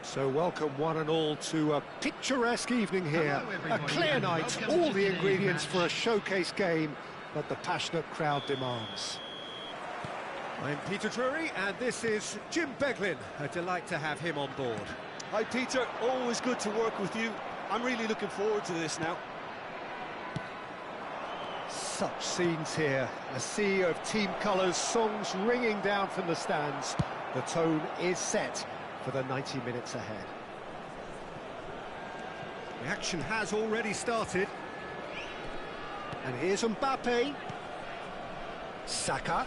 So welcome one and all to a picturesque evening here, a clear night, all the ingredients for a showcase game that the passionate crowd demands. I'm Peter Drury and this is Jim Beglin, a delight to have him on board. Hi Peter, always good to work with you. I'm really looking forward to this now. Such scenes here, a sea of team colours, songs ringing down from the stands. The tone is set for the 90 minutes ahead. The action has already started. And here's Mbappe. Saka.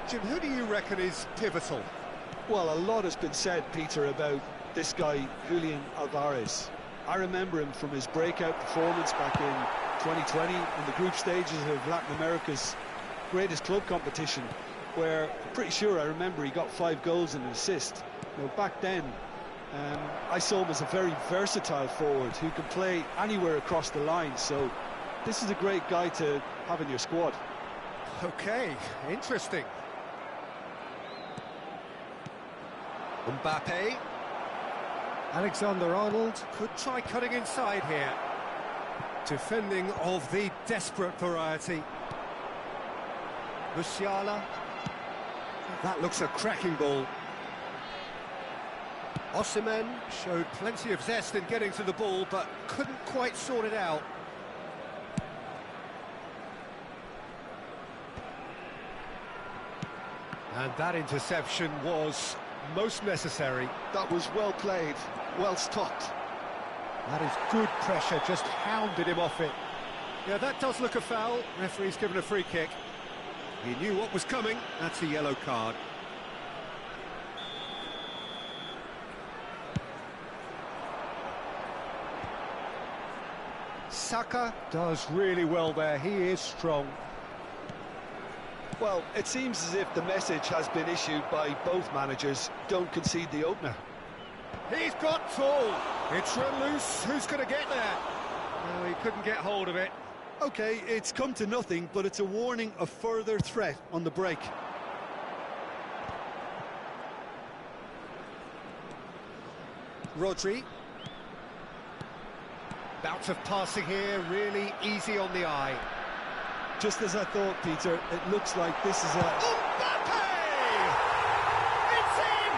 Jim, who do you reckon is pivotal? Well, a lot has been said, Peter, about this guy, Julian Alvarez. I remember him from his breakout performance back in 2020 in the group stages of Latin America's greatest club competition, where I'm pretty sure I remember he got 5 goals and an assist. You know, back then, I saw him as a very versatile forward who can play anywhere across the line, so this is a great guy to have in your squad. Okay, interesting. Mbappe. Alexander-Arnold could try cutting inside here. Defending of the desperate variety. Musiala. That looks a cracking ball. Osimhen showed plenty of zest in getting to the ball, but couldn't quite sort it out. And that interception was most necessary. That was well played, well stopped. That is good pressure, just hounded him off it. Yeah, that does look a foul. Referee's given a free kick. He knew what was coming. That's a yellow card. Saka does really well there. He is strong. Well, it seems as if the message has been issued by both managers. Don't concede the opener. He's got tall. It's run loose. Who's going to get there? No, he couldn't get hold of it. Okay, it's come to nothing, but it's a warning of further threat on the break. Rodri. Bout of passing here, really easy on the eye. Just as I thought, Peter, it looks like this is a... Mbappe! It's in!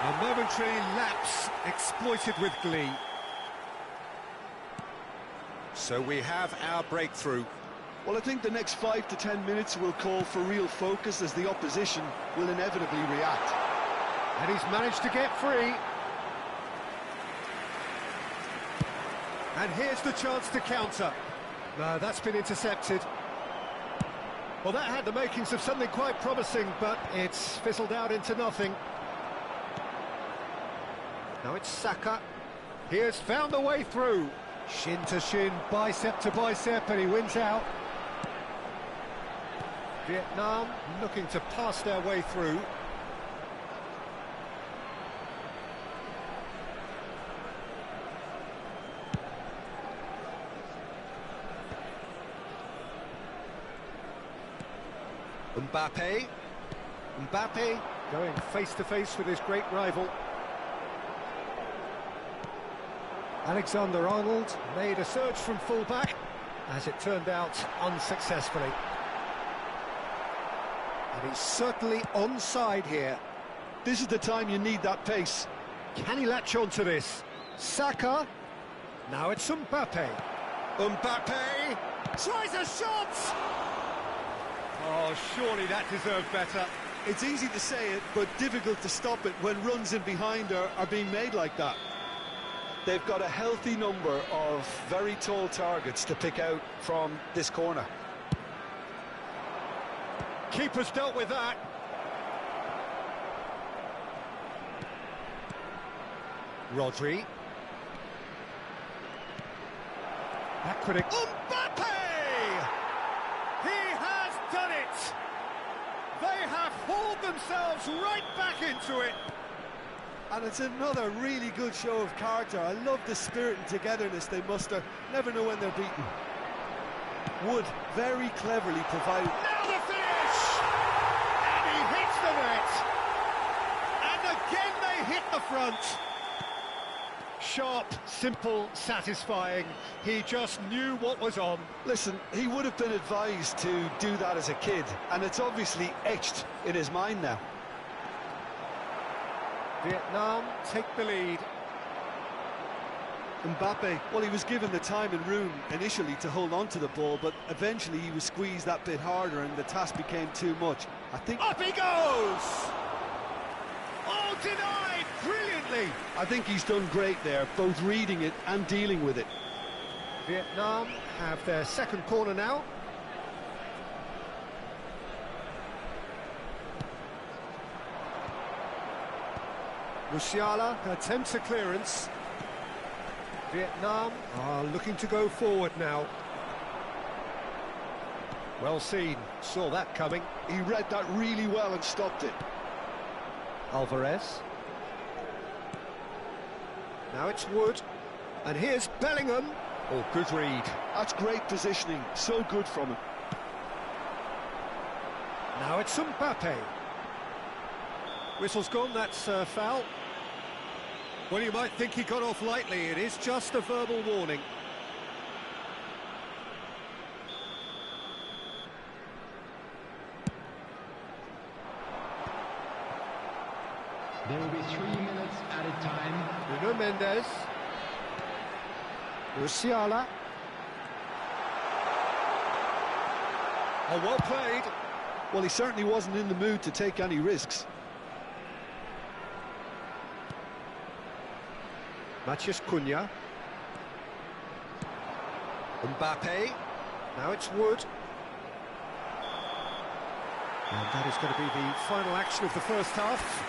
A momentary lapse exploited with glee. So we have our breakthrough. Well, I think the next 5 to 10 minutes will call for real focus as the opposition will inevitably react. And he's managed to get free. And here's the chance to counter. No, that's been intercepted. Well, that had the makings of something quite promising, but it's fizzled out into nothing. Now it's Saka. He has found the way through. Shin to shin, bicep to bicep, and he wins out. Vietnam looking to pass their way through. Mbappe going face-to-face with his great rival. Alexander-Arnold made a surge from full-back, as it turned out unsuccessfully. And he's certainly onside here. This is the time you need that pace. Can he latch on to this? Saka. Now it's Mbappe. Mbappe tries a shot! Oh, surely that deserved better. It's easy to say it, but difficult to stop it when runs in behind are being made like that. They've got a healthy number of very tall targets to pick out from this corner. Keeper's dealt with that. Rodri. Aquatic. Mbappe! He has done it! They have hauled themselves right back into it. And it's another really good show of character. I love the spirit and togetherness they muster. Never know when they're beaten. Wood very cleverly provide... Now the finish! And he hits the net. And again they hit the front. Sharp, simple, satisfying. He just knew what was on. Listen, he would have been advised to do that as a kid, and it's obviously etched in his mind now. Vietnam take the lead. Mbappe, well, he was given the time and room initially to hold on to the ball, but eventually he was squeezed that bit harder and the task became too much. I think... Up he goes! Oh, denied brilliantly! I think he's done great there, both reading it and dealing with it. Vietnam have their second corner now. Musiala attempts a clearance. Vietnam are looking to go forward now. Well seen, saw that coming. He read that really well and stopped it. Alvarez. Now it's Wood. And here's Bellingham. Oh, good read. That's great positioning, so good from him. Now it's Mbappe. Whistle's gone, that's foul. Well, you might think he got off lightly. It is just a verbal warning. There will be 3 minutes at a time. Nuno Mendes. Musiala. Oh, well played. Well, he certainly wasn't in the mood to take any risks. Matheus Cunha. Mbappe. Now it's Wood. And that is going to be the final action of the first half.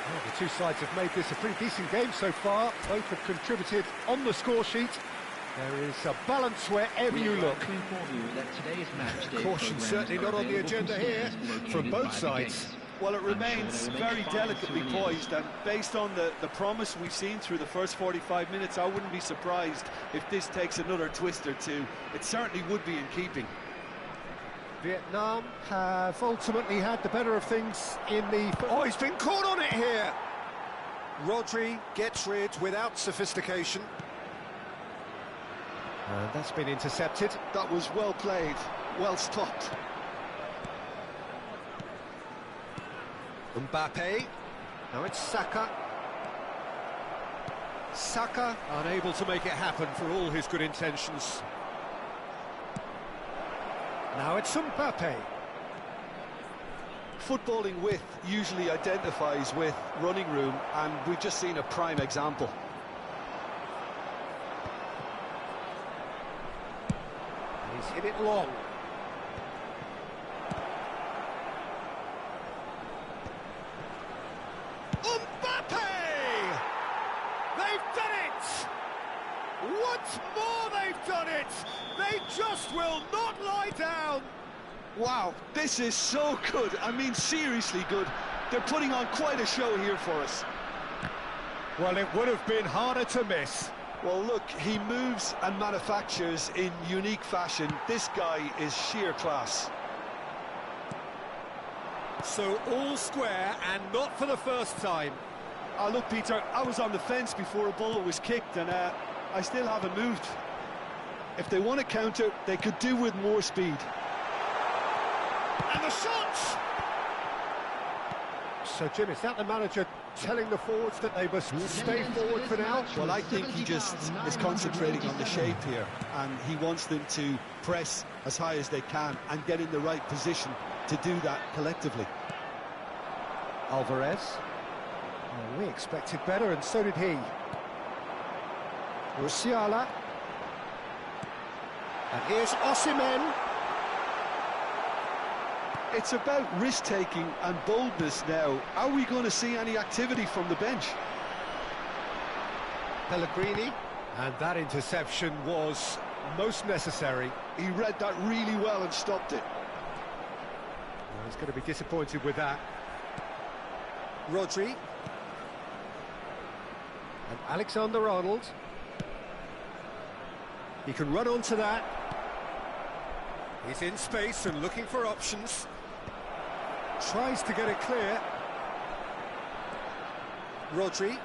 Well, the two sides have made this a pretty decent game so far. Both have contributed on the score sheet. There is a balance wherever you look. Caution certainly not on the agenda here from both sides. Well, it remains very delicately poised, and based on the promise we've seen through the first 45 minutes, I wouldn't be surprised if this takes another twist or two. It certainly would be in keeping. Vietnam have ultimately had the better of things in the... Oh, he's been caught on it here! Rodri gets rid without sophistication. And that's been intercepted. That was well played, well stopped. Mbappe. Now it's Saka. Saka unable to make it happen for all his good intentions. Now it's Mbappe. Footballing width usually identifies with running room, and we've just seen a prime example. He's hit it long. Mbappe! They've done it! Once more they've done it! They just will not lie down! Wow, this is so good. I mean, seriously good. They're putting on quite a show here for us. Well, it would have been harder to miss. Well, look, he moves and manufactures in unique fashion. This guy is sheer class. So all square, and not for the first time. Look, Peter, I was on the fence before a ball was kicked, and I still haven't moved. If they want to counter, they could do with more speed. And the shot! So, Jim, is that the manager telling the forwards that they must stay forward for now? Well, I think he just is concentrating on the shape here, and he wants them to press as high as they can and get in the right position to do that collectively. Alvarez. Well, we expected better, and so did he. Musiala. And here's Osimhen. It's about risk-taking and boldness now. Are we going to see any activity from the bench? Pellegrini. And that interception was most necessary. He read that really well and stopped it. Well, he's going to be disappointed with that. Rodri. And Alexander-Arnold. He can run onto that. He's in space and looking for options. Tries to get it clear. Rodri.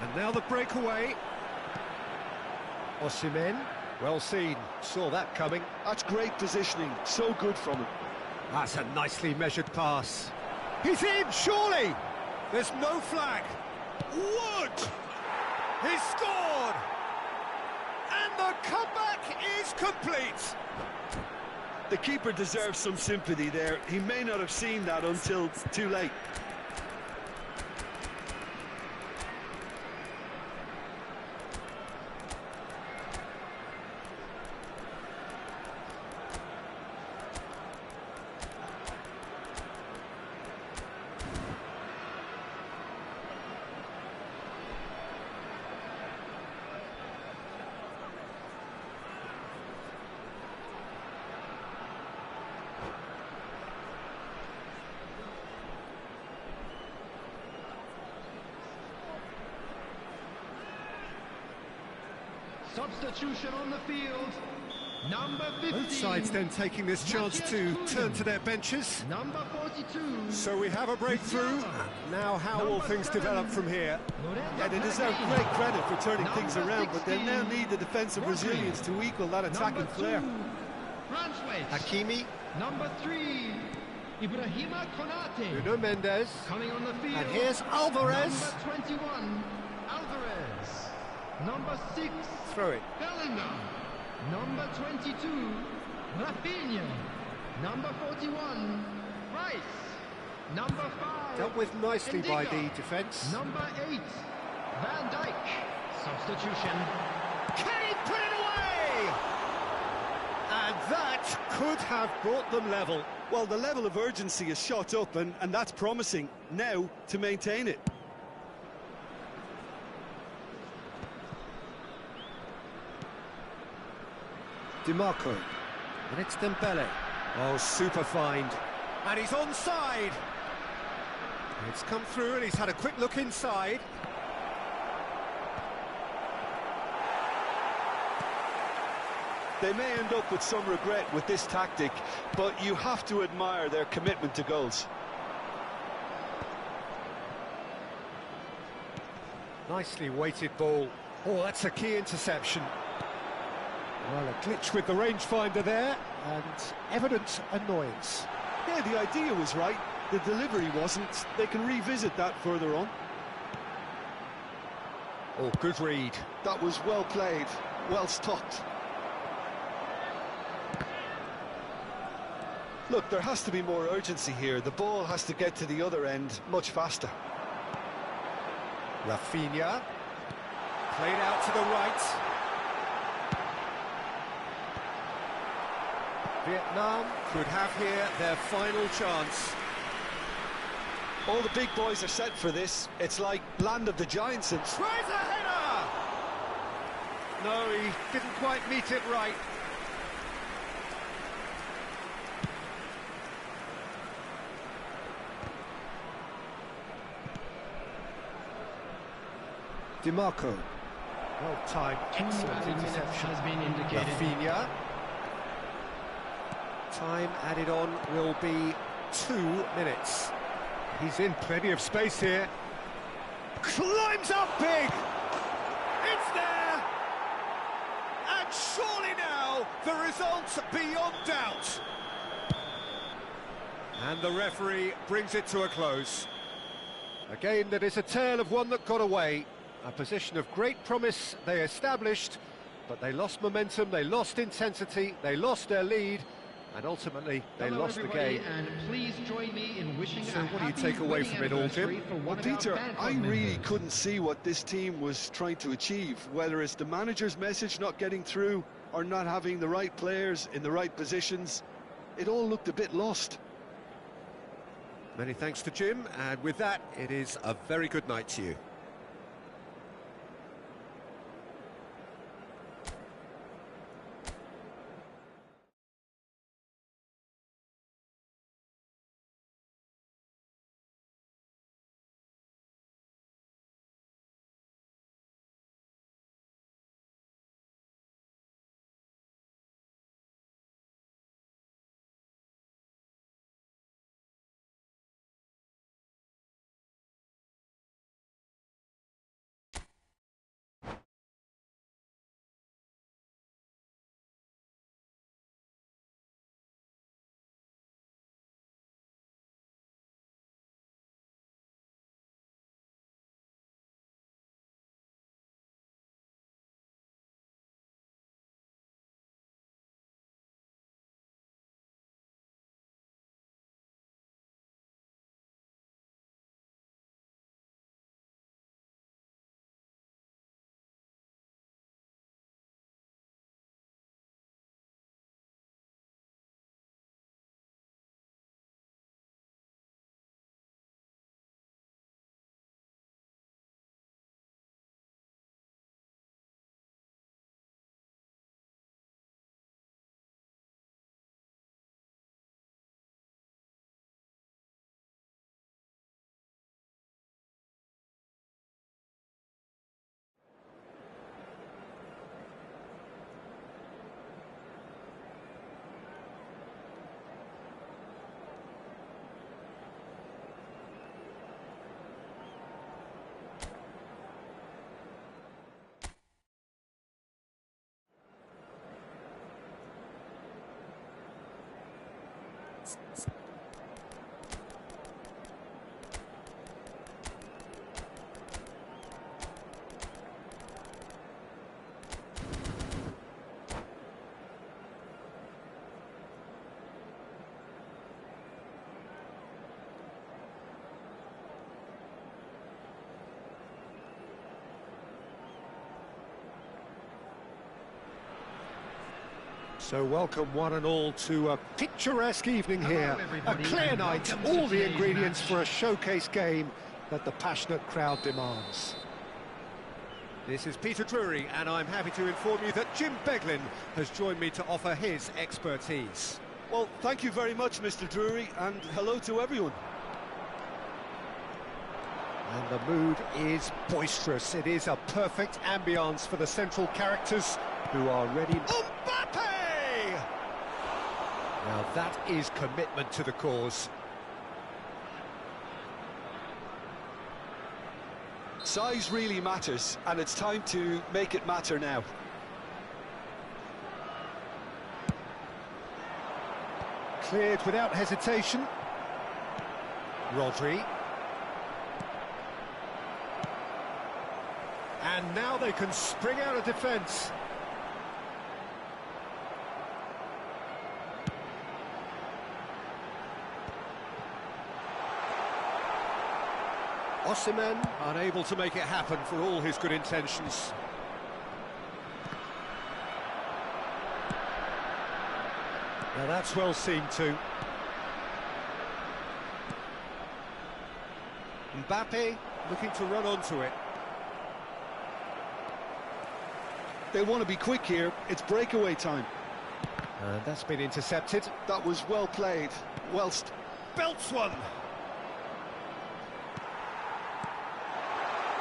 And now the breakaway. Osimhen, well seen, saw that coming. That's great positioning, so good from him. That's a nicely measured pass. He's in, surely! There's no flag. Wood! He's scored! And the comeback is complete! The keeper deserves some sympathy there. He may not have seen that until too late. Substitution on the field. Number 15. Both sides then taking this chance to turn to their benches. Number 42. So we have a breakthrough. Now how will things develop from here? Yeah, they deserve great credit for turning things around, but they now need the defensive resilience to equal that attacking flair. Hakimi. Number 3. Ibrahima Konate. Nuno Mendes. Coming on the field. And here's Alvarez. Number 21. Alvarez. Number 6. Throw it. Bellingham. Number 22. Rafinha. Number 41. Rice. Number 5. Dealt with nicely by Indica. the defence. Number 8. Van Dijk. Substitution. Can he put it away? And that could have brought them level. Well, the level of urgency is shot up, and that's promising. Now to maintain it. DiMarco. And it's Dembele. Oh, super find. And he's onside. It's come through and he's had a quick look inside. They may end up with some regret with this tactic, but you have to admire their commitment to goals. Nicely weighted ball. Oh, that's a key interception. Well, a glitch with the rangefinder there, and evident annoyance. Yeah, the idea was right, the delivery wasn't. They can revisit that further on. Oh, good read. That was well played, well stopped. Look, there has to be more urgency here. The ball has to get to the other end much faster. Rafinha. Played out to the right. Vietnam could have here their final chance. All the big boys are set for this. It's like land of the giants. And Tries a header! No, he didn't quite meet it right. DiMarco. Well timed, excellent interception. Has been indicated. Rafinha. Time added on will be 2 minutes. He's in plenty of space here. Climbs up big! It's there! And surely now, the result's beyond doubt. And the referee brings it to a close. Again, that is a tale of one that got away. A position of great promise they established, but they lost momentum, they lost intensity, they lost their lead, and ultimately they Hello, lost the everybody, game. and please join me in wishing So a what do you happy take away wedding from it all, Jim? anniversary for one Well, of our Peter, fan I club really members. couldn't see what this team was trying to achieve, whether it's the manager's message not getting through or not having the right players in the right positions. It all looked a bit lost. Many thanks to Jim, and with that, it is a very good night to you. So welcome one and all to a picturesque evening here. A clear night, all the ingredients for a showcase game that the passionate crowd demands. This is Peter Drury, and I'm happy to inform you that Jim Beglin has joined me to offer his expertise. Well, thank you very much, Mr. Drury, and hello to everyone. And the mood is boisterous. It is a perfect ambience for the central characters who are ready. Mbappe! Now that is commitment to the cause. Size really matters, and it's time to make it matter now. Cleared without hesitation. Rodri. And now they can spring out of defence. Osimhen unable to make it happen for all his good intentions. Now that's well seen too. Mbappe looking to run onto it. They want to be quick here. It's breakaway time. And that's been intercepted. That was well played. Whilst Belts one.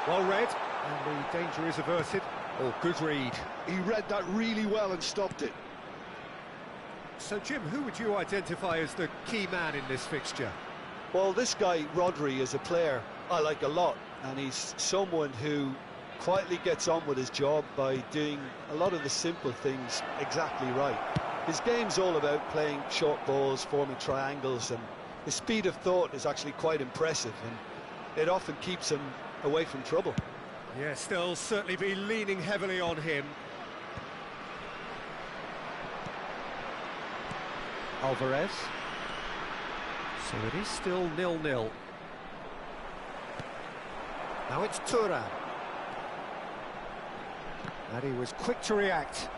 Well read, and the danger is averted. Oh, good read. he read that really well and stopped it. So, Jim, who would you identify as the key man in this fixture? Well, this guy, Rodri, is a player I like a lot, and he's someone who quietly gets on with his job by doing a lot of the simple things exactly right. His game's all about playing short balls, forming triangles, and his speed of thought is actually quite impressive, and it often keeps him away from trouble. Yes, they'll certainly be leaning heavily on him. Alvarez. So it is still 0-0. Now it's Thuram. And he was quick to react.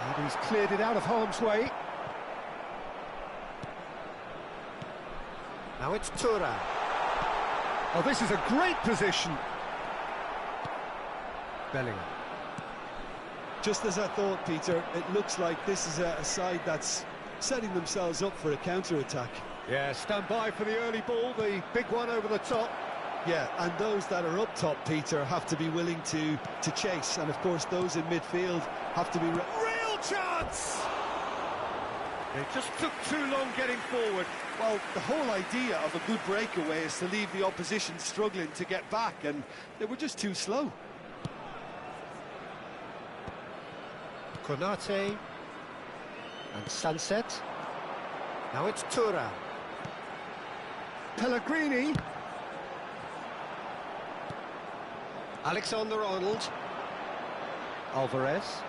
And he's cleared it out of harm's way. Now it's Thuram. Oh, this is a great position. Bellingham. Just as I thought, Peter, it looks like this is a side that's setting themselves up for a counter-attack. Yeah, stand by for the early ball, the big one over the top. Yeah, and those that are up top, Peter, have to be willing to chase. And, of course, those in midfield have to be... Real chance! It just took too long getting forward. Well, the whole idea of a good breakaway is to leave the opposition struggling to get back, and they were just too slow. Konate and Sunset. Now it's Thuram. Pellegrini. Alexander-Arnold. Alvarez.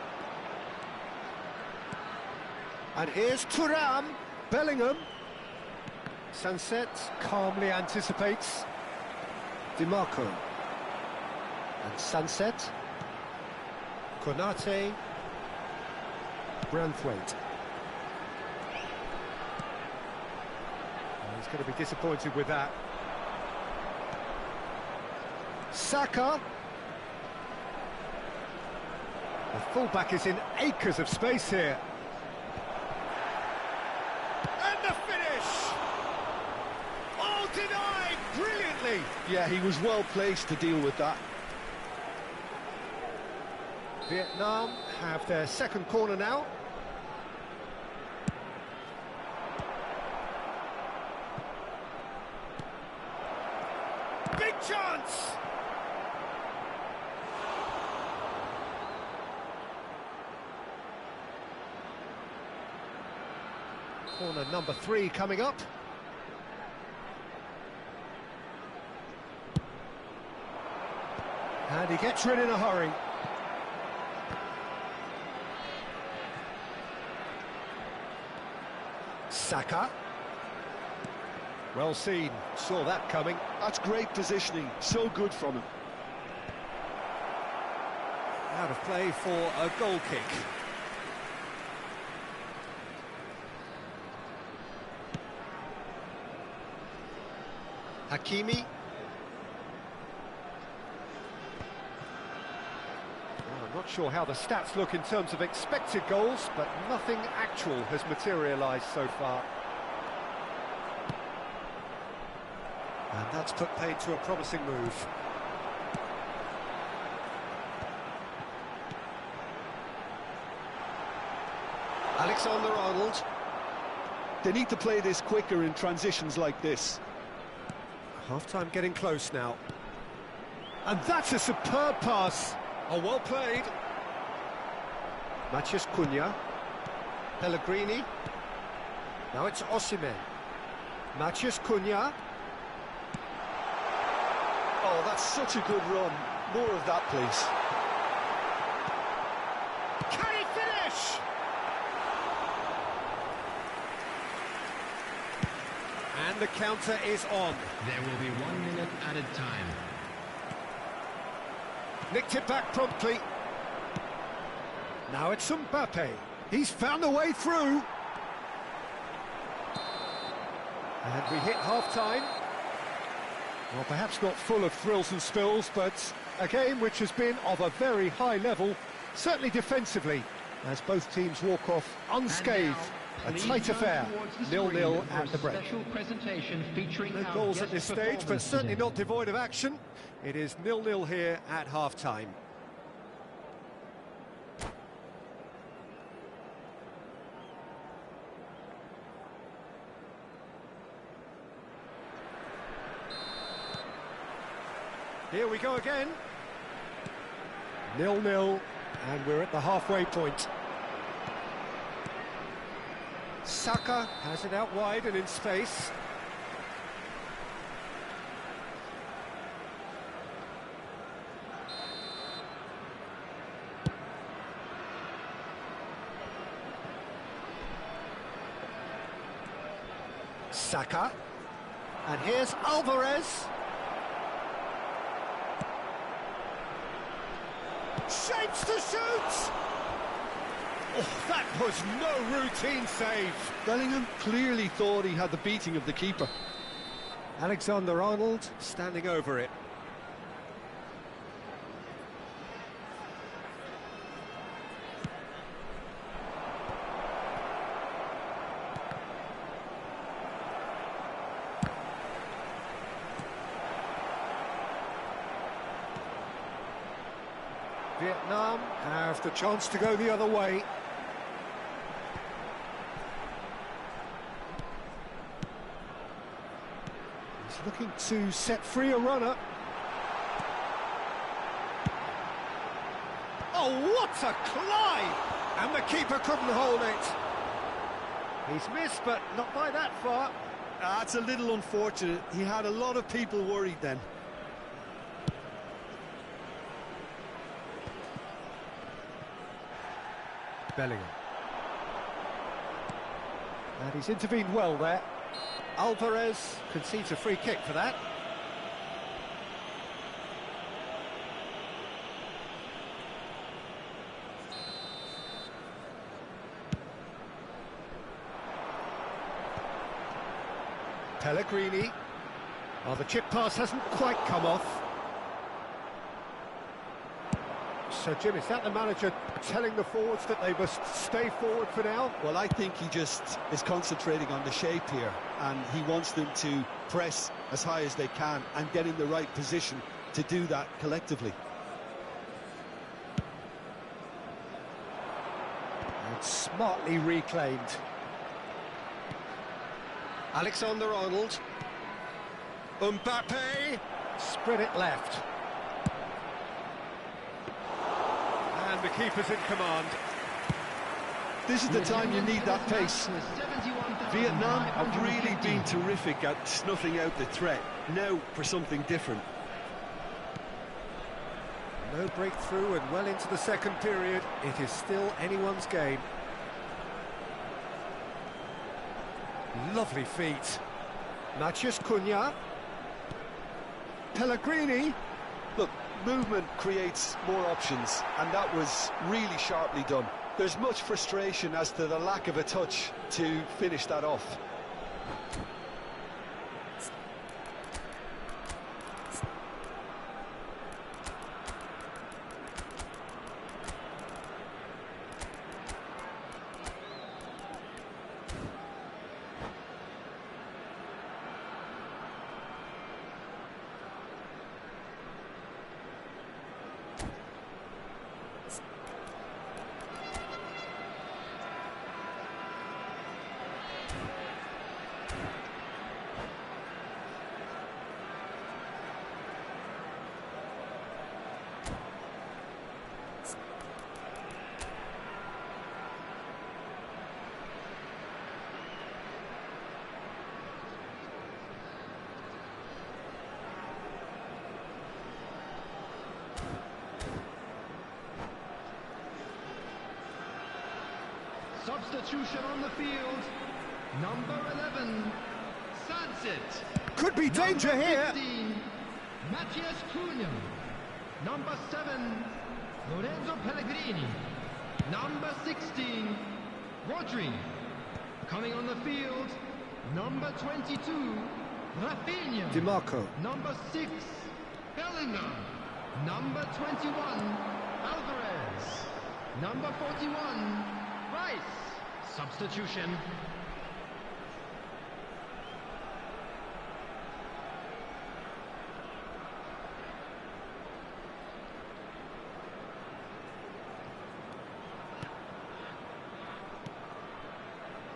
And here's Thuram. Bellingham. Sunset calmly anticipates. DiMarco. And Sunset. Konate. Branthwaite. He's going to be disappointed with that. Saka. The fullback is in acres of space here. And the finish! Oh, denied brilliantly! Yeah, he was well placed to deal with that. Vietnam have their second corner now. Big chance! Corner number 3 coming up. And he gets rid in a hurry. Saka. Well seen, saw that coming. That's great positioning, so good from him. Out of play for a goal kick. Hakimi. Well, I'm not sure how the stats look in terms of expected goals, but nothing actual has materialised so far. And that's put paid to a promising move. Alexander-Arnold. They need to play this quicker in transitions like this. Half-time getting close now. And that's a superb pass. Oh, well played. Matheus Cunha. Pellegrini. Now it's Osimhen. Matheus Cunha. Oh, that's such a good run. More of that, please. Can he finish? And the counter is on. There will be 1 minute added time. Nicked it back promptly. Now it's Mbappe. He's found a way through. And we hit half-time. Well, perhaps not full of thrills and spills, but a game which has been of a very high level, certainly defensively, as both teams walk off unscathed. A tight affair, 0-0 at the break. No goals at this stage, but certainly not devoid of action. It is 0-0 here at half-time. Here we go again. 0-0, and we're at the halfway point. Saka has it out wide and in space. Saka. And here's Alvarez. Shapes to shoot! Oh, that was no routine save. Bellingham clearly thought he had the beating of the keeper. Alexander-Arnold standing over it. Vietnam have the chance to go the other way. He's looking to set free a runner. Oh, what a climb! And the keeper couldn't hold it. He's missed, but not by that far. That's a little unfortunate. He had a lot of people worried then. Bellingham. And he's intervened well there. Alvarez concedes a free kick for that. Pellegrini. Oh, the chip pass hasn't quite come off. So, Jim, is that the manager telling the forwards that they must stay forward for now? Well, I think he just is concentrating on the shape here, and he wants them to press as high as they can and get in the right position to do that collectively. And smartly reclaimed. Alexander-Arnold. Mbappe. Spread it left. And the keeper's in command. This is the time you need that pace. Vietnam have really been terrific at snuffing out the threat. Now for something different. No breakthrough and well into the second period. It is still anyone's game. Lovely feet. Matheus Cunha. Pellegrini. Look, movement creates more options, and that was really sharply done. There's much frustration as to the lack of a touch to finish that off. Substitution on the field. Number 11, Sancet. Could be danger Number here. 15, Matheus Cunha. Number 7, Lorenzo Pellegrini. Number 16, Rodri. Coming on the field, number 22, Rafinha. DiMarco. Number 6, Bellingham. Number 21, Alvarez. Number 41, Rice. Substitution.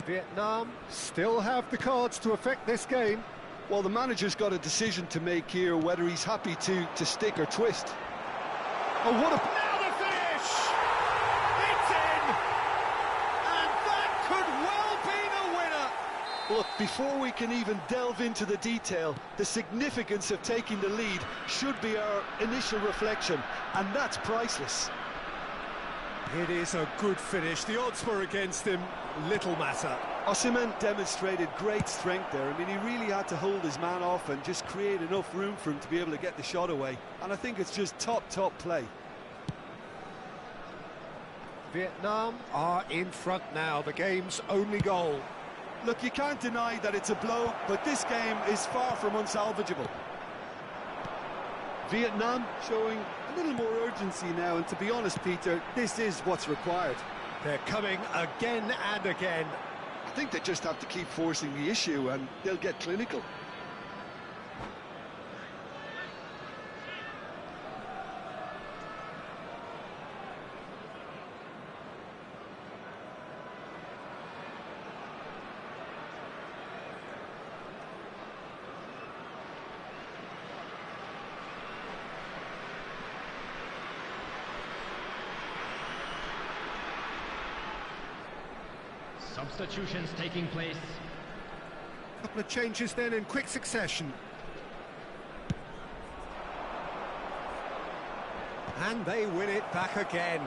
Vietnam still have the cards to affect this game. Well, the manager's got a decision to make here, whether he's happy to stick or twist. Oh, what a... Now the finish! It's in! And that could well be the winner! Look, before we can even delve into the detail, the significance of taking the lead should be our initial reflection, and that's priceless. It is a good finish. The odds were against him. Little matter. Osimhen demonstrated great strength there. I mean, he really had to hold his man off and just create enough room for him to be able to get the shot away. And I think it's just top play. Vietnam are in front now, the game's only goal. Look, you can't deny that it's a blow, but this game is far from unsalvageable. Vietnam showing a little more urgency now, and to be honest, Peter, this is what's required. They're coming again and again. I think they just have to keep forcing the issue and they'll get clinical. Substitutions taking place. Couple of changes then in quick succession. And they win it back again.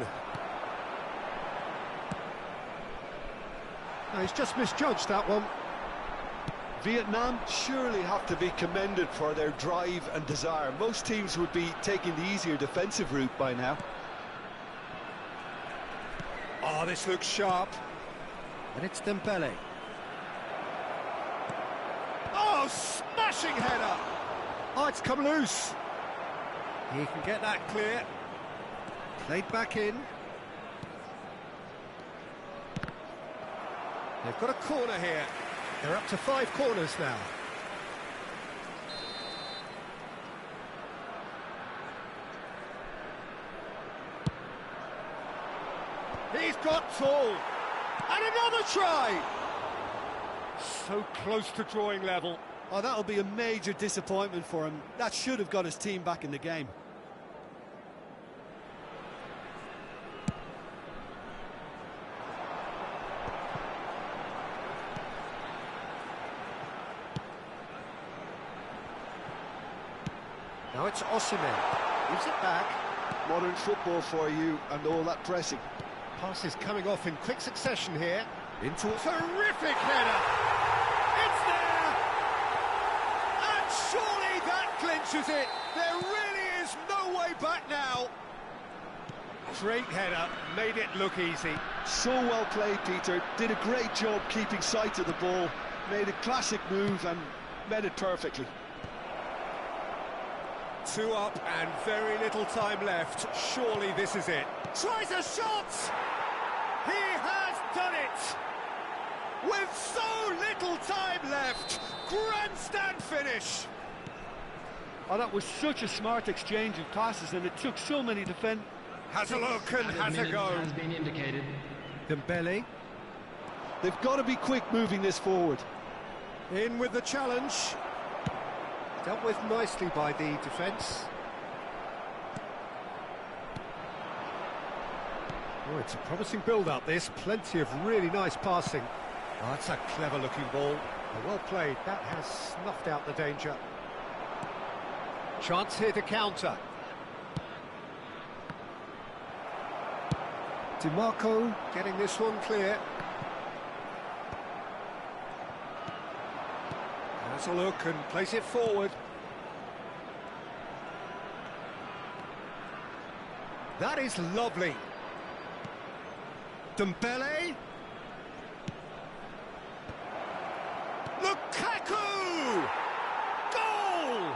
No, he's just misjudged that one. Vietnam surely have to be commended for their drive and desire. Most teams would be taking the easier defensive route by now. Oh, this looks sharp. And it's Dembele. Oh, smashing header! Oh, it's come loose. He can get that clear. Played back in. They've got a corner here. They're up to 5 corners now. He's got tall. And another try! So close to drawing level. Oh, that'll be a major disappointment for him. That should have got his team back in the game. Now it's Osimhen. Gives it back. Modern football for you and all that pressing. Passes coming off in quick succession here. Into a terrific header. It's there! And surely that clinches it. There really is no way back now. Great header, made it look easy. So well played, Peter. Did a great job keeping sight of the ball. Made a classic move and met it perfectly. 2 up and very little time left. Surely this is it. Tries a shot! He has done it! With so little time left! Grandstand finish! Oh, that was such a smart exchange of passes, and it took so many defend. Has a look and has a go. Has been indicated. Dembele. They've got to be quick moving this forward. In with the challenge. Dealt with nicely by the defence. Oh, it's a promising build-up, this. Plenty of really nice passing. Oh, that's a clever-looking ball. Oh, well played. That has snuffed out the danger. Chance here to counter. DiMarco getting this one clear. Has a look and plays it forward. That is lovely. Dembele. Lukaku! Goal!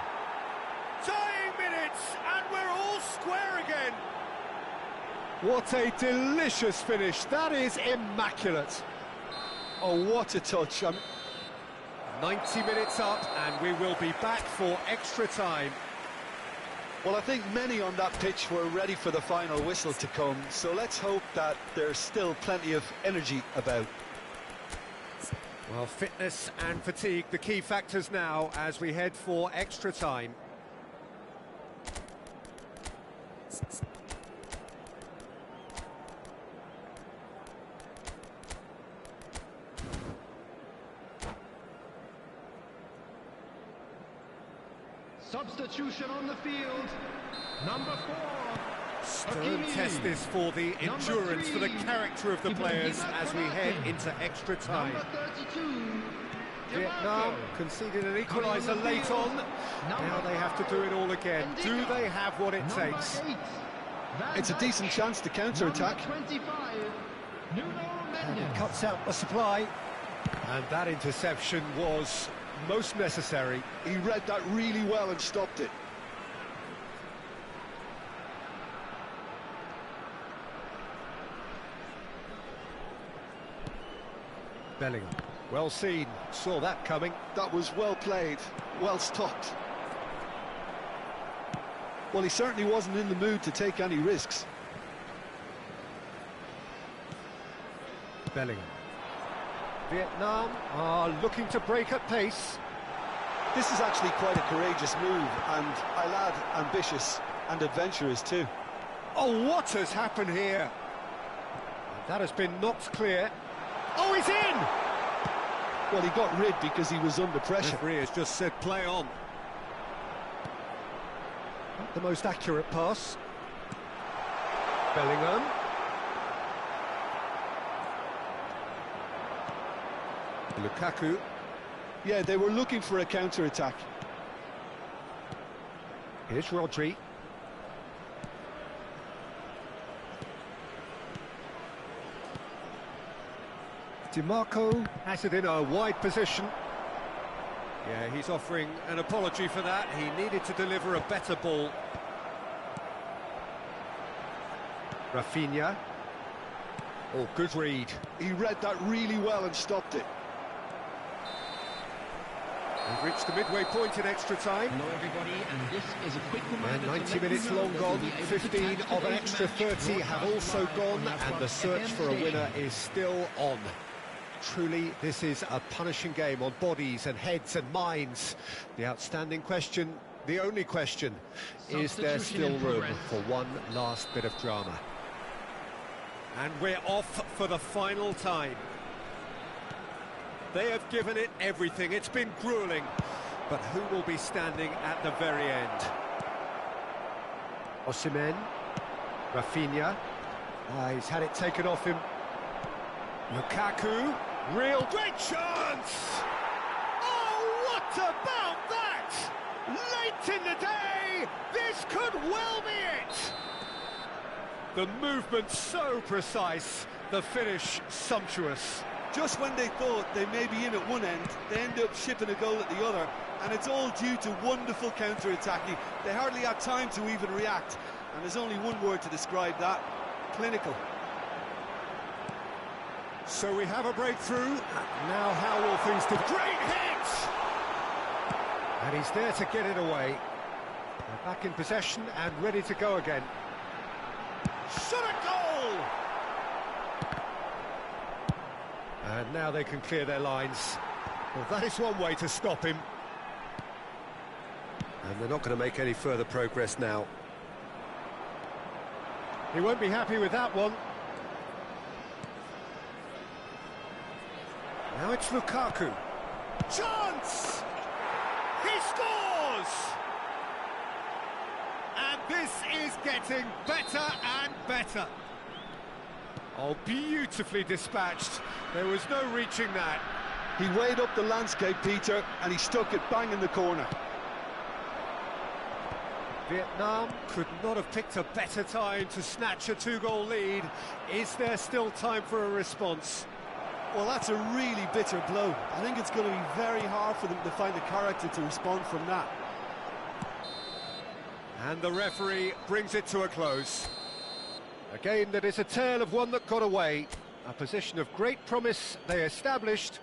Dying minutes, and we're all square again. What a delicious finish. That is immaculate. Oh, what a touch. 90 minutes up, and we will be back for extra time. Well, I think many on that pitch were ready for the final whistle to come, so let's hope that there's still plenty of energy about. Well, fitness and fatigue, the key factors now as we head for extra time. Substitution on the field. Number 4. Stern test this for the endurance, for the character of the players as we head into extra time. Vietnam conceded an equaliser late on. Now they have to do it all again. Do they have what it takes? It's a decent chance to counter-attack. And it cuts out the supply. And that interception was most necessary. He read that really well and stopped it. Bellingham. Well seen. Saw that coming. That was well played, well stopped. Well, he certainly wasn't in the mood to take any risks. Bellingham. Vietnam are looking to break at pace. This is actually quite a courageous move, and I'll add ambitious and adventurous too. Oh, what has happened here? That has been knocked clear. Oh, he's in! Well, he got rid because he was under pressure. The referee has just said play on. Not the most accurate pass. Bellingham. Lukaku. Yeah, they were looking for a counter-attack. Here's Rodri. DiMarco has it in a wide position. Yeah, he's offering an apology for that. He needed to deliver a better ball. Rafinha. Oh, good read. He read that really well and stopped it. We've reached the midway point in extra time. Hello everybody, and this is a quick reminder. 90 minutes long gone, 15 of an extra 30 have also gone, and the search for a winner is still on. Truly, this is a punishing game on bodies and heads and minds. The outstanding question, the only question, is there still room for one last bit of drama? And we're off for the final time. They have given it everything. It's been gruelling. But who will be standing at the very end? Osimhen. Rafinha. He's had it taken off him. Lukaku. Real great chance! Oh, what about that? Late in the day, this could well be it! The movement so precise, the finish sumptuous. Just when they thought they may be in at one end, they end up shipping a goal at the other, and it's all due to wonderful counter-attacking. They hardly had time to even react, and there's only one word to describe that: clinical. So we have a breakthrough. Now how will things do? Great hit! And he's there to get it away. They're back in possession and ready to go again. Shot a goal! And now they can clear their lines. Well, that is one way to stop him. And they're not going to make any further progress now. He won't be happy with that one. Now it's Lukaku. Chance! He scores! And this is getting better and better. Oh, beautifully dispatched. There was no reaching that. He weighed up the landscape, Peter, and he stuck it bang in the corner. Vietnam could not have picked a better time to snatch a two-goal lead. Is there still time for a response? Well, that's a really bitter blow. I think it's going to be very hard for them to find the character to respond from that. And the referee brings it to a close. A game that is a tale of one that got away. A position of great promise they established,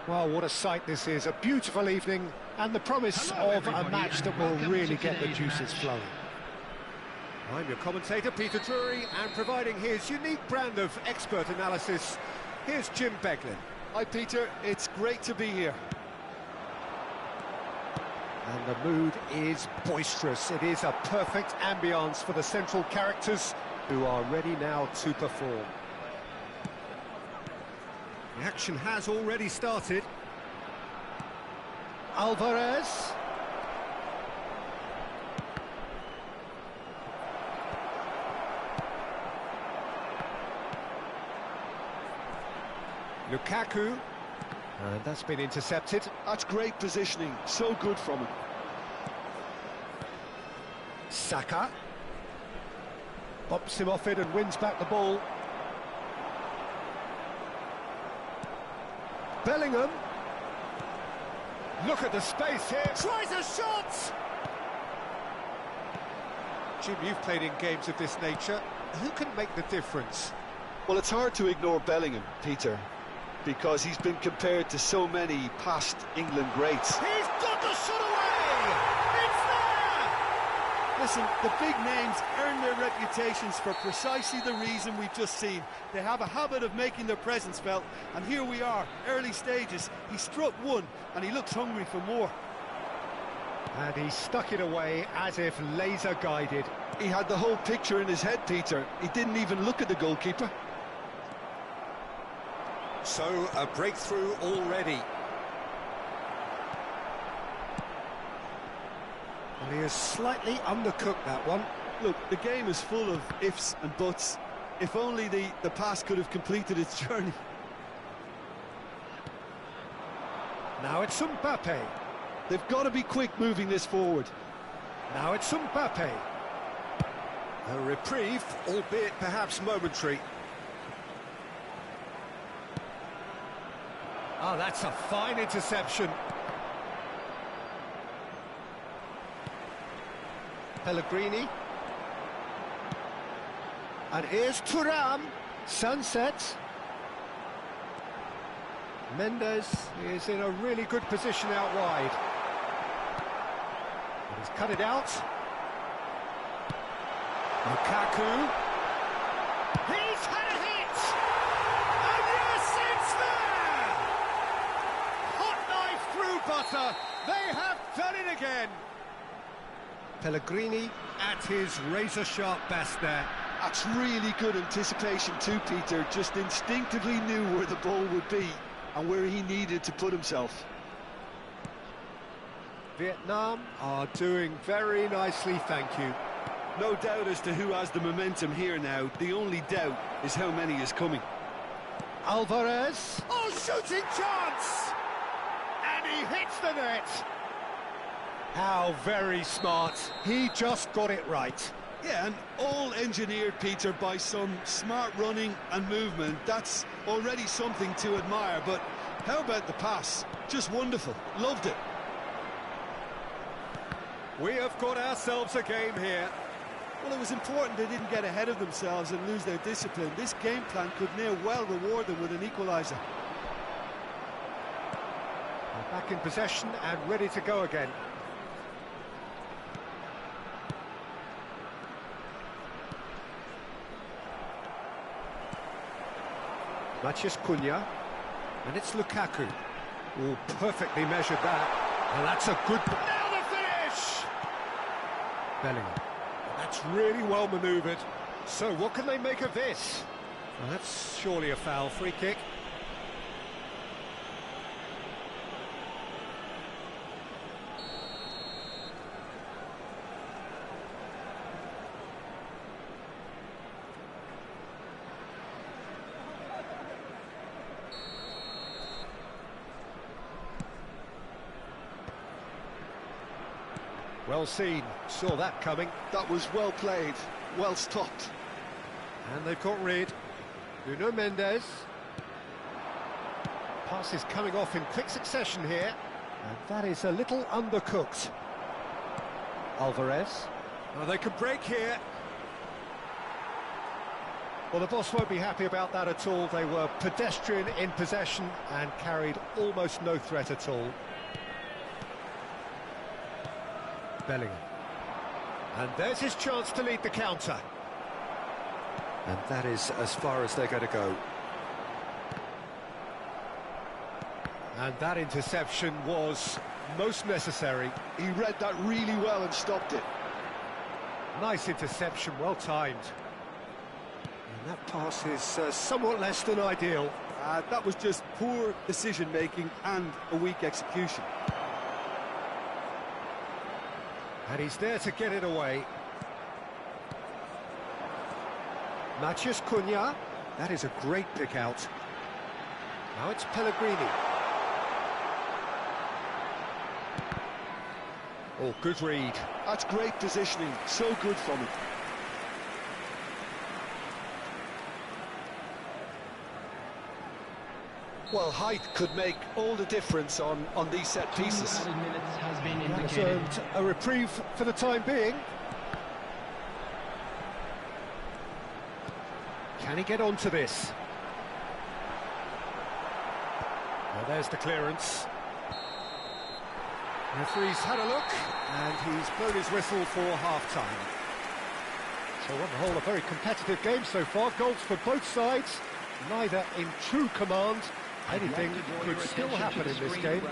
Well, what a sight this is. A beautiful evening and the promise of a match that will really get the juices flowing. I'm your commentator, Peter Drury, and providing his unique brand of expert analysis, here's Jim Beglin. Hi, Peter. It's great to be here. And the mood is boisterous. It is a perfect ambience for the central characters who are ready now to perform. The action has already started. Alvarez. Lukaku. And that's been intercepted. That's great positioning. So good from him. Saka. Bumps him off it and wins back the ball. Bellingham. Look at the space here. Tries a shot! Jim, you've played in games of this nature. Who can make the difference? Well, it's hard to ignore Bellingham, Peter, because he's been compared to so many past England greats. He's got the shot away! It's there! Listen, the big names earn their reputations for precisely the reason we've just seen. They have a habit of making their presence felt, and here we are, early stages. He struck one, and he looks hungry for more. And he stuck it away as if laser-guided. He had the whole picture in his head, Peter. He didn't even look at the goalkeeper. So, a breakthrough already. Well, he has slightly undercooked that one. Look, the game is full of ifs and buts. If only the pass could have completed its journey. Now it's Mbappe. They've got to be quick moving this forward. Now it's Mbappe. A reprieve, albeit perhaps momentary. Oh, that's a fine interception. Pellegrini. And here's Thuram. Sunset. Mendes is in a really good position out wide. And he's cut it out. Lukaku. He's had a hit! And yes, it's there! Hot knife through butter. They have done it again. Pellegrini at his razor-sharp best there. That's really good anticipation too, Peter. Just instinctively knew where the ball would be and where he needed to put himself. Vietnam are doing very nicely, thank you. No doubt as to who has the momentum here now. The only doubt is how many is coming. Alvarez. Oh, shooting chance! And he hits the net. How very smart. He just got it right. Yeah, and all engineered, Peter, by some smart running and movement. That's already something to admire, but how about the pass? Just wonderful. Loved it. We have got ourselves a game here. Well, it was important they didn't get ahead of themselves and lose their discipline. This game plan could near well reward them with an equaliser. Back in possession and ready to go again. Matheus Cunha, and it's Lukaku. Oh, perfectly measured that. Well, that's a good... Now the finish! Bellingham. That's really well manoeuvred. So, what can they make of this? Well, that's surely a foul. Free kick. Well seen, saw that coming. That was well played, well stopped. And they've got rid. Nuno Mendes. Pass is coming off in quick succession here. And that is a little undercooked. Alvarez. Oh, they can break here. Well, the boss won't be happy about that at all. They were pedestrian in possession and carried almost no threat at all. Bellingham. And there's his chance to lead the counter. And that is as far as they're going to go. And that interception was most necessary. He read that really well and stopped it. Nice interception, well timed. And that pass is somewhat less than ideal. That was just poor decision-making and a weak execution. And he's there to get it away. Matheus Cunha. That is a great pick out. Now it's Pellegrini. Oh, good read. That's great positioning, so good from him. Well, height could make all the difference on these set pieces. 2 added minutes has been That's indicated. earned a reprieve for the time being. Can he get onto this? Well, there's the clearance. Referee's had a look, and he's blown his whistle for half-time. So on the whole, a very competitive game so far. Goals for both sides, neither in true command. Anything could still happen in this game.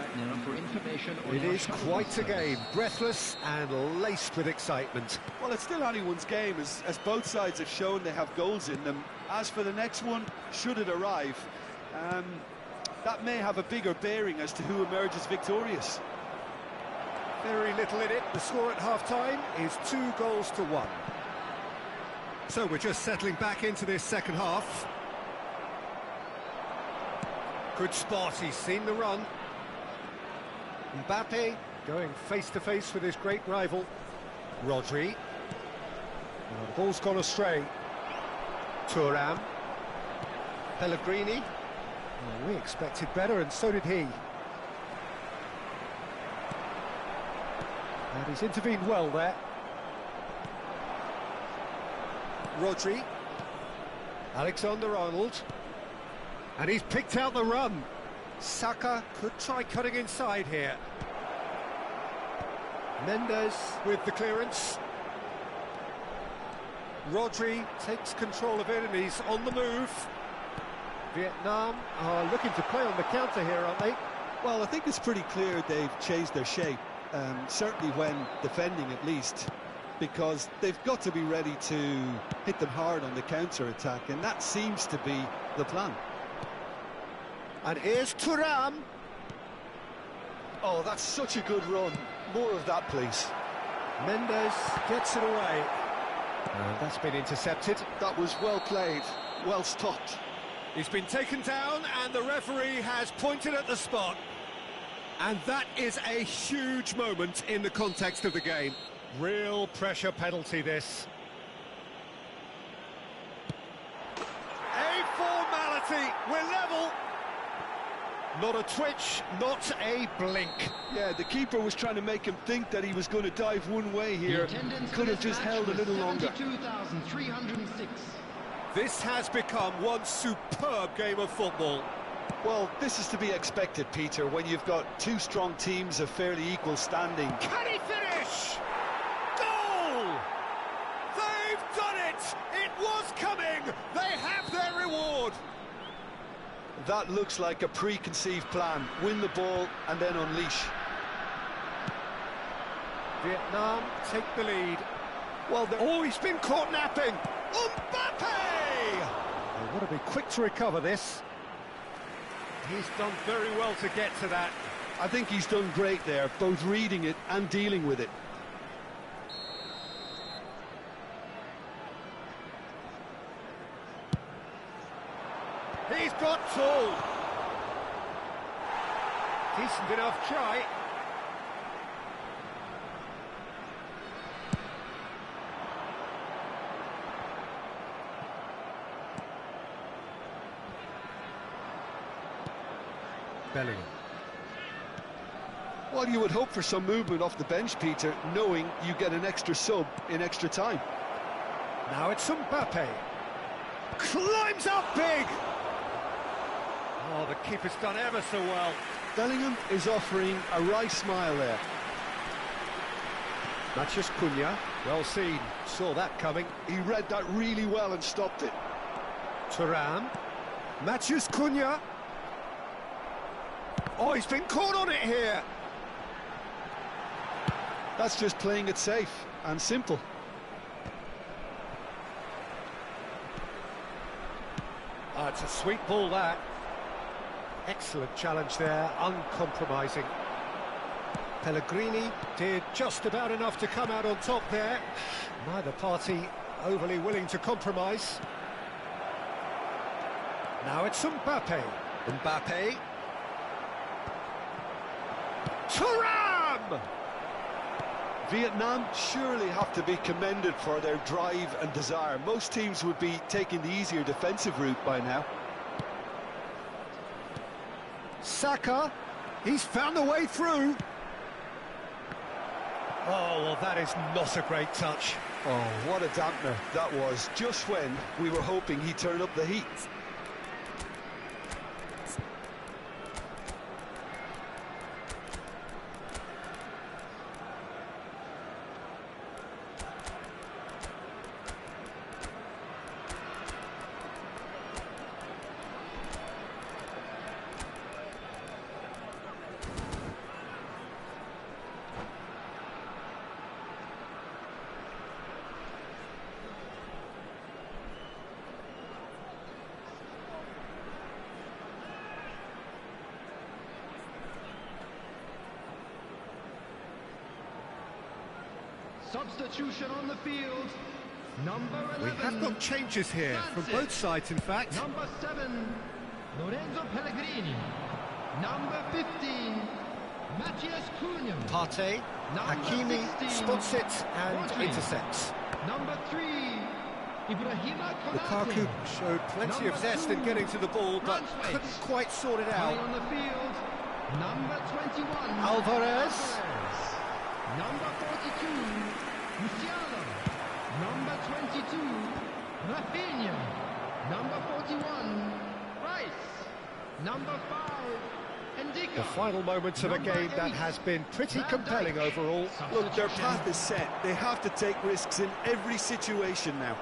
It is quite a game, breathless and laced with excitement. Well, it's still anyone's game, as both sides have shown they have goals in them. As for the next one, should it arrive, that may have a bigger bearing as to who emerges victorious. Very little in it. The score at half-time is 2-1. So we're just settling back into this second half. Good spot, he's seen the run. Mbappe going face-to-face with his great rival, Rodri. Well, the ball's gone astray. Thuram. Pellegrini. Well, we expected better, and so did he. And he's intervened well there. Rodri. Alexander-Arnold. And he's picked out the run. Saka could try cutting inside here. Mendes with the clearance. Rodri takes control of it and he's on the move. Vietnam are looking to play on the counter here, aren't they? Well, I think it's pretty clear they've changed their shape, certainly when defending at least, because they've got to be ready to hit them hard on the counter-attack, and that seems to be the plan. And here's Thuram. Oh, that's such a good run. More of that, please. Mendes gets it away. And that's been intercepted. That was well played, well stopped. He's been taken down and the referee has pointed at the spot. And that is a huge moment in the context of the game. Real pressure penalty, this. A formality, we're level. Not a twitch, not a blink. Yeah, the keeper was trying to make him think that he was going to dive one way here. Could have just held a little longer. 72,306. This has become one superb game of football. Well, this is to be expected, Peter, when you've got two strong teams of fairly equal standing. Can he finish? Goal! They've done it! It was coming! They have their reward! That looks like a preconceived plan. Win the ball and then unleash. Vietnam take the lead. Well, oh, he's been caught napping! Mbappe! They've got to be quick to recover this. He's done very well to get to that. I think he's done great there, both reading it and dealing with it. He's got tall. Decent enough try. Bellingham. Well, you would hope for some movement off the bench, Peter, knowing you get an extra sub in extra time. Now it's Mbappe. Climbs up big! Oh, the keeper's done ever so well. Bellingham is offering a wry smile there. Matheus Cunha, well seen, saw that coming. He read that really well and stopped it. Thuram. Matheus Cunha. Oh, he's been caught on it here. That's just playing it safe and simple. It's a sweet ball, that. Excellent challenge there, uncompromising. Pellegrini did just about enough to come out on top there. Neither party overly willing to compromise. Now it's Mbappe. Mbappe. Thuram! Vietnam surely have to be commended for their drive and desire. Most teams would be taking the easier defensive route by now. Saka, he's found a way through. Oh, well, that is not a great touch. Oh, what a dampener that was, just when we were hoping he'd turn up the heat. Substitution on the field. Number 11. We have got changes here from both sides, in fact. Number 7, Lorenzo Pellegrini. Number 15, Matheus Cunha. Partey, Hakimi 16, spots it and Rodri. intercepts. Number 3, Ibrahima Lukaku Konate. showed plenty of Number zest 2, in getting to the ball, but Braithwaite. couldn't quite sort it Playing out. on the field. Number 21, Alvarez. Number 42, Musiala. Number 22, Rafinha. Number 41, Rice. Number 5, Ndicka. The final moments of a Number game that 8, has been pretty Van compelling Dijk. overall. Look, their Substitution. path is set. They have to take risks in every situation now.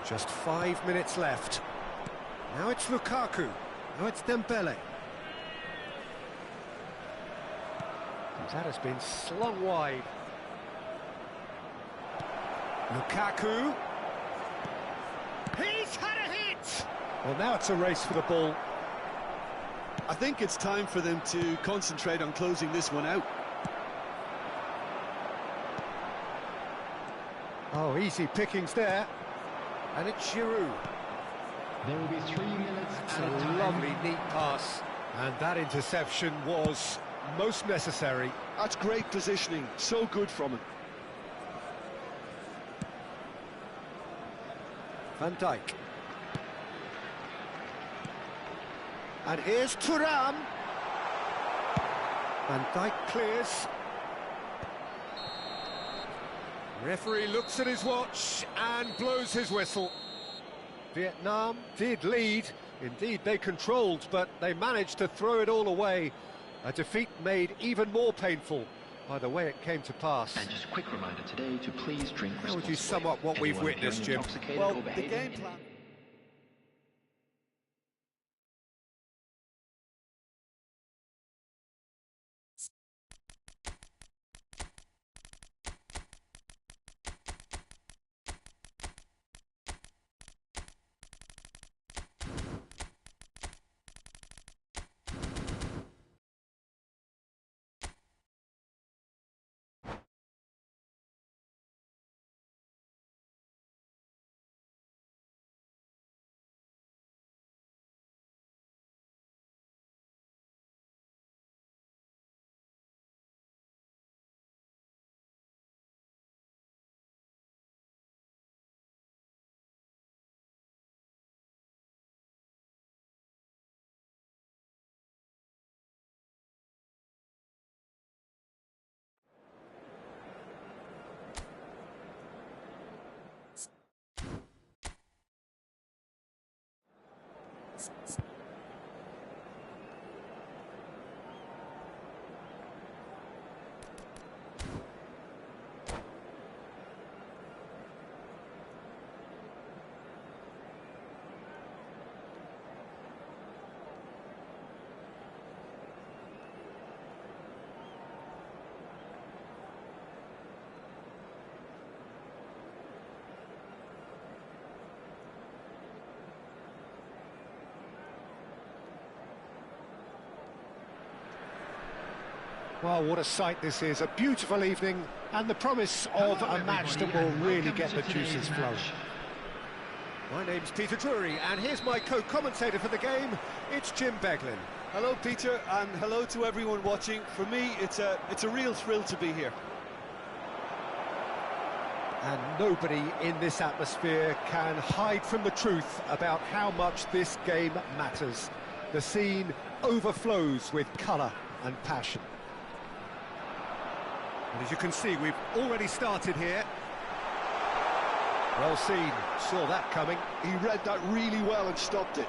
Just 5 minutes left. Now it's Lukaku. Now it's Dembele. That has been slung wide. Lukaku. He's had a hit! Well, now it's a race for the ball. I think it's time for them to concentrate on closing this one out. Oh, easy pickings there. And it's Giroud. There will be 3 minutes It's at a a time. lovely, neat pass. And that interception was most necessary. That's great positioning, so good from him. Van Dijk. And here's Thuram. Van Dijk clears. Referee looks at his watch and blows his whistle. Vietnam did lead. Indeed, they controlled, but they managed to throw it all away. A defeat made even more painful by the way it came to pass. And just a quick reminder today to please drink responsibly. How would you sum up what we've Anyone witnessed, appearing Jim? intoxicated Well, or the behaving game in- plan... Well, what a sight this is. A beautiful evening and the promise of a match that will really get the juices flowing. My name's Peter Drury, and here's my co-commentator for the game. It's Jim Beglin. Hello, Peter, and hello to everyone watching. For me, it's a real thrill to be here. And nobody in this atmosphere can hide from the truth about how much this game matters. The scene overflows with colour and passion. And as you can see, we've already started here. Well seen, saw that coming. He read that really well and stopped it.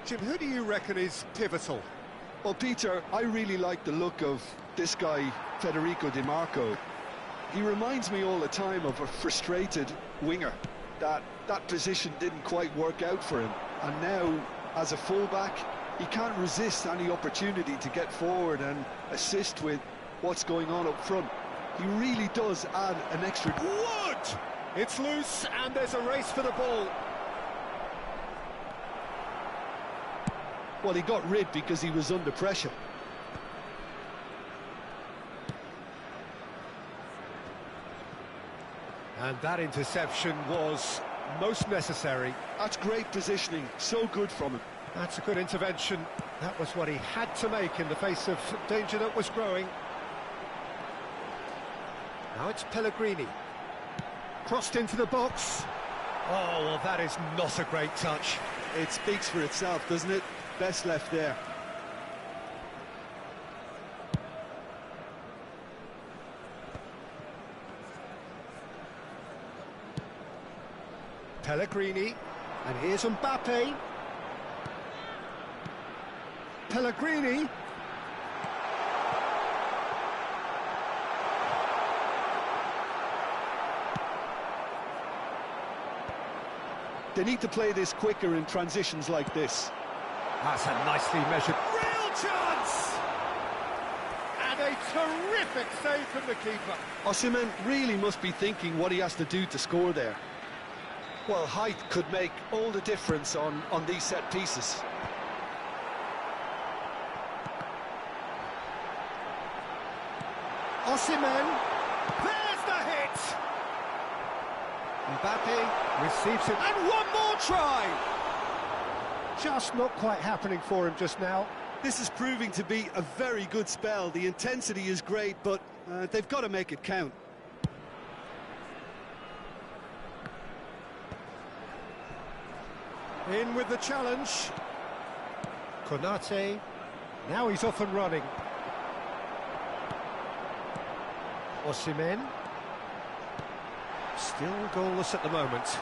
Jim, who do you reckon is pivotal? Well, Peter, I really like the look of this guy, Federico Di Marco. He reminds me all the time of a frustrated winger. That position didn't quite work out for him. And now, as a fullback, he can't resist any opportunity to get forward and assist with what's going on up front. He really does add an extra... Wood! It's loose and there's a race for the ball. Well, he got rid because he was under pressure. And that interception was most necessary. That's great positioning, so good from him. That's a good intervention. That was what he had to make in the face of danger that was growing. Now it's Pellegrini. Crossed into the box. Oh, well, that is not a great touch. It speaks for itself, doesn't it? Best left there. Pellegrini. And here's Mbappe. Pellegrini. They need to play this quicker in transitions like this. That's a nicely measured... Real chance! And a terrific save from the keeper. Osimhen really must be thinking what he has to do to score there. Well, height could make all the difference on these set pieces. Osimhen, there's the hit! Mbappe receives it, and one more try! Just not quite happening for him just now. This is proving to be a very good spell. The intensity is great, but they've got to make it count. In with the challenge. Konate, now he's off and running. Osimhen, still goalless at the moment.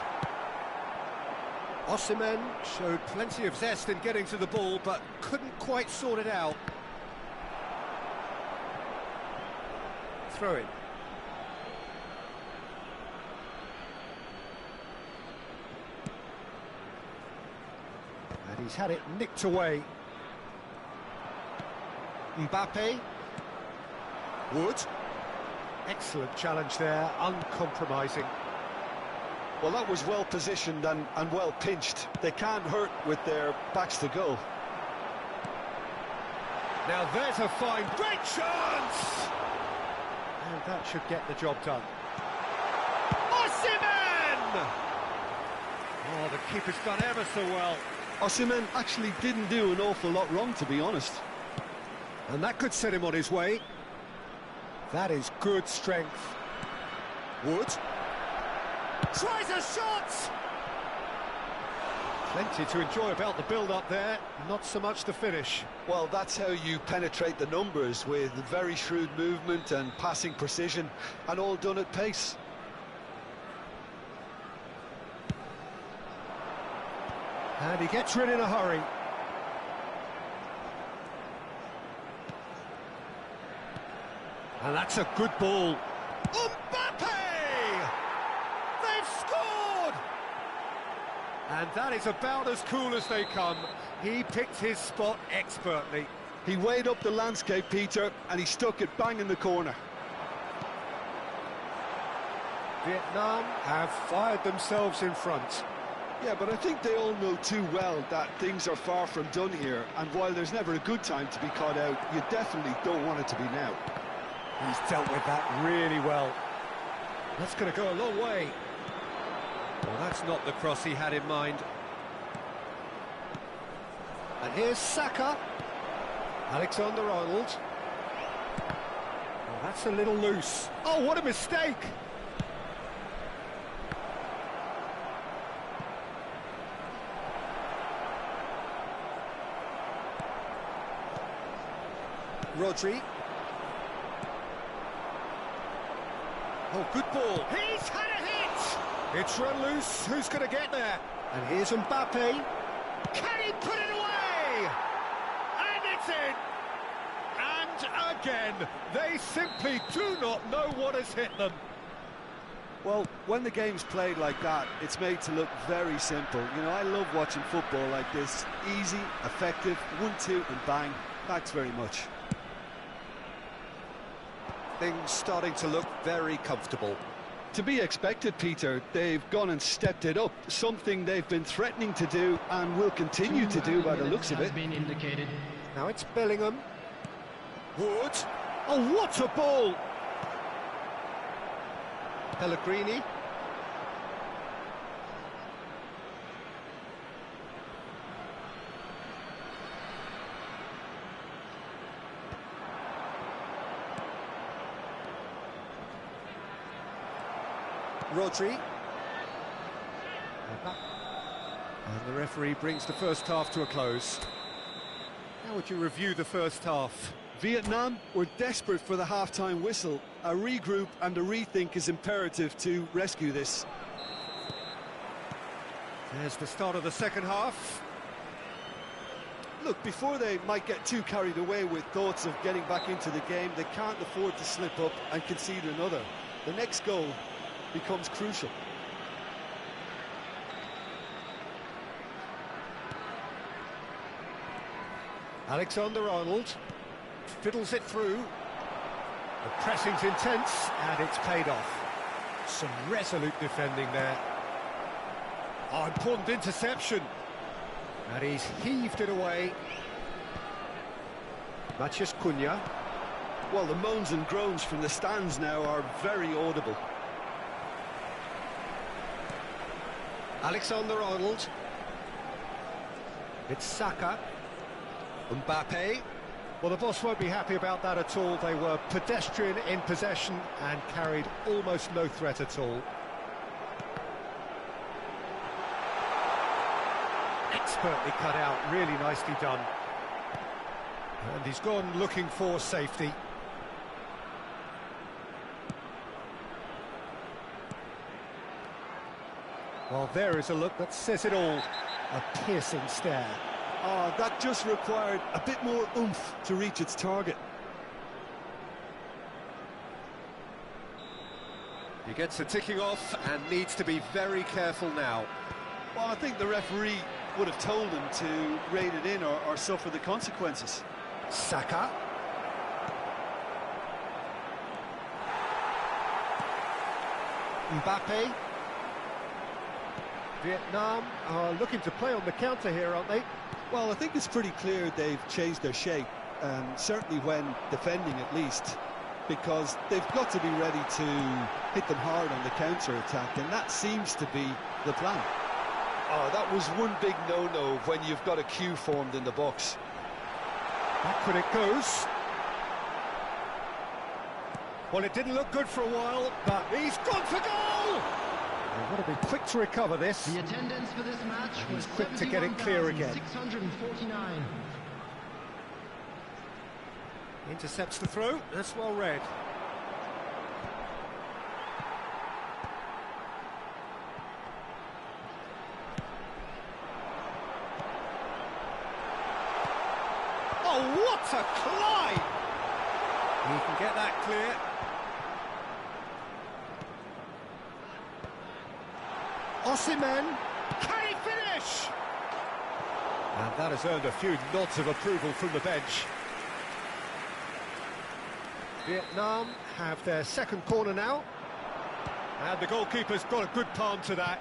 Osimhen showed plenty of zest in getting to the ball, but couldn't quite sort it out. Throw in. And he's had it nicked away. Mbappe. Wood. Excellent challenge there, uncompromising. Well, that was well positioned and well pinched. They can't hurt with their backs to goal. Now there's a fine, great chance! And that should get the job done. Osimhen! Oh, the keeper's done ever so well. Osimhen actually didn't do an awful lot wrong, to be honest. And that could set him on his way. That is good strength. Wood. Tries a shot! Plenty to enjoy about the build-up there, not so much the finish. Well, that's how you penetrate the numbers, with very shrewd movement and passing precision, and all done at pace. And he gets rid in a hurry. And that's a good ball. Mbappe! They've scored! And that is about as cool as they come. He picked his spot expertly. He weighed up the landscape, Peter, and he stuck it bang in the corner. Vietnam have fired themselves in front. Yeah, but I think they all know too well that things are far from done here, and while there's never a good time to be caught out, you definitely don't want it to be now. He's dealt with that really well. That's going to go a long way. Well, that's not the cross he had in mind. And here's Saka. Alexander-Arnold. Oh, that's a little loose. Oh, what a mistake! Rodri. Oh, good ball. He's had a hit! It's run loose. Who's going to get there? And here's Mbappe. Can he put it away? And it's in! And again, they simply do not know what has hit them. Well, when the game's played like that, it's made to look very simple. You know, I love watching football like this. Easy, effective, 1-2 and bang. Thanks very much. Things starting to look very comfortable. To be expected, Peter. They've gone and stepped it up, something they've been threatening to do and will continue to do by the looks of it. Been indicated. Now it's Bellingham. Wood. Oh, what a ball! Pellegrini. Rodri. And the referee brings the first half to a close. How would you review the first half? Vietnam were desperate for the half-time whistle. A regroup and a rethink is imperative to rescue this. There's the start of the second half. Look, before they might get too carried away with thoughts of getting back into the game, they can't afford to slip up and concede another. The next goal becomes crucial. Alexander-Arnold fiddles it through. The pressing's intense, and it's paid off. Some resolute defending there. Oh, important interception. And he's heaved it away. Matheus Cunha. Well, the moans and groans from the stands now are very audible. Alexander-Arnold. It's Saka. Mbappe. Well, the boss won't be happy about that at all. They were pedestrian in possession and carried almost no threat at all. Expertly cut out, really nicely done. And he's gone looking for safety. Well, there is a look that says it all. A piercing stare. Oh, that just required a bit more oomph to reach its target. He gets a ticking off and needs to be very careful now. Well, I think the referee would have told him to rate it in or suffer the consequences. Saka. Mbappe. Vietnam are looking to play on the counter here, aren't they? Well, I think it's pretty clear they've changed their shape, certainly when defending at least, because they've got to be ready to hit them hard on the counter-attack, and that seems to be the plan. Oh, that was one big no-no when you've got a queue formed in the box. Backward it goes. Well, it didn't look good for a while, but he's gone for goal! They've got to be quick to recover this. The attendance for this match was quick to get it clear again. 649. Intercepts the throw, that's well read. Oh, what a climb! He can get that clear. Osimhen, can he finish? And that has earned a few nods of approval from the bench. Vietnam have their second corner now. And the goalkeeper's got a good palm to that.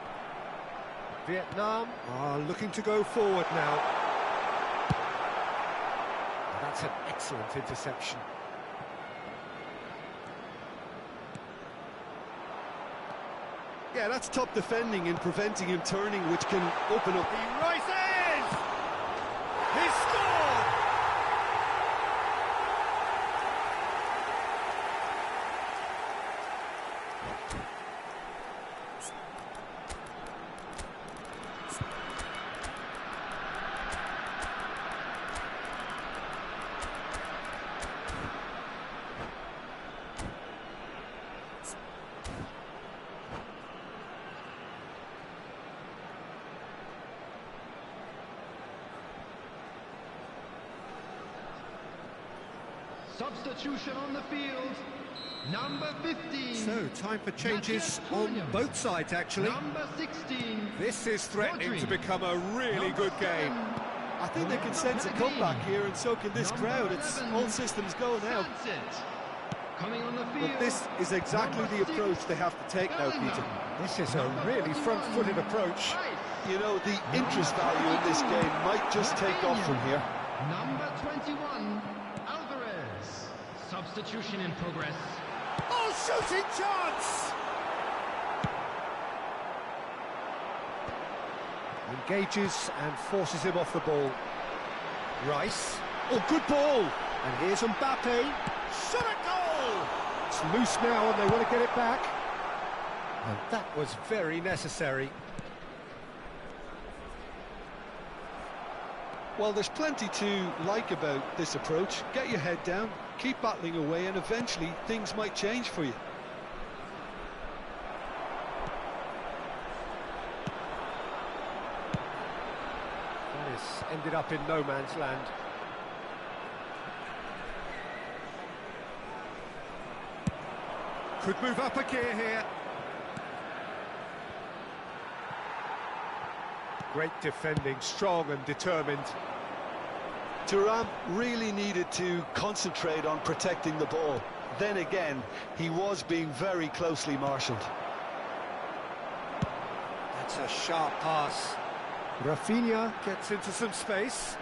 Vietnam are looking to go forward now. And that's an excellent interception. Yeah, that's top defending and preventing him turning, which can open up. He rises! He scored! Substitution on the field, number 15. So, time for changes on both sides, actually. Number 16. This is threatening Rodri. to become a really good game. I think they can sense a comeback here, and so can this crowd. It's all systems go now. Coming on the field. But this is exactly the approach they have to take now, Peter. This is a really front-footed approach. You know, the interest value in this game might just take off from here. Number 21, Alvarez. Substitution in progress. Oh, shooting chance! Engages and forces him off the ball. Rice. Oh, good ball! And here's Mbappe. Shot a goal! It's loose now and they want to get it back. And that was very necessary. Well, there's plenty to like about this approach. Get your head down, keep battling away, and eventually things might change for you. That has ended up in no man's land. Could move up a gear here. Great defending, strong and determined. Thuram really needed to concentrate on protecting the ball. Then again, he was being very closely marshalled. That's a sharp pass. Rafinha gets into some space.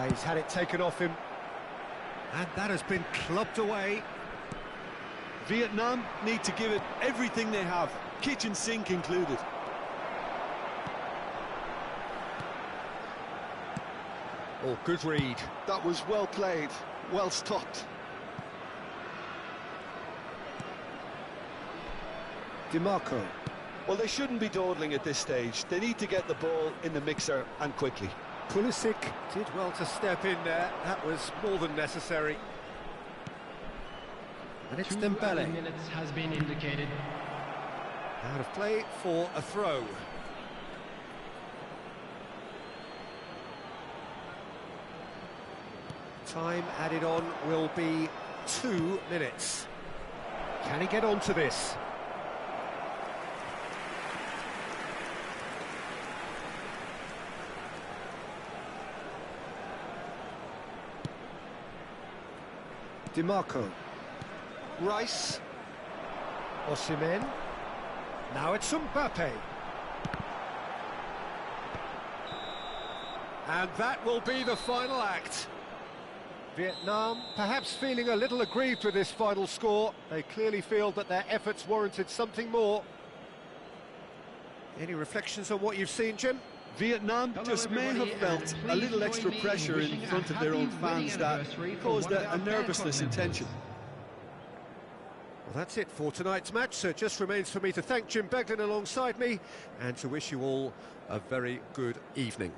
He's had it taken off him. And that has been clubbed away. Vietnam need to give it everything they have, kitchen sink included. Oh, good read. That was well played, well stopped. DiMarco. Well, they shouldn't be dawdling at this stage. They need to get the ball in the mixer, and quickly. Pulisic did well to step in there. That was more than necessary. And it's 2 Dembele. minutes has been indicated. Out of play for a throw. Time added on will be 2 minutes. Can he get onto this? DiMarco. Rice. Osimhen. Now it's Mbappe. And that will be the final act. Vietnam perhaps feeling a little aggrieved with this final score. They clearly feel that their efforts warranted something more. Any reflections on what you've seen, Jim? Vietnam just may have felt a little extra pressure in front of their own fans that caused a nervousness and tension. Well, that's it for tonight's match, so it just remains for me to thank Jim Beglin alongside me and to wish you all a very good evening.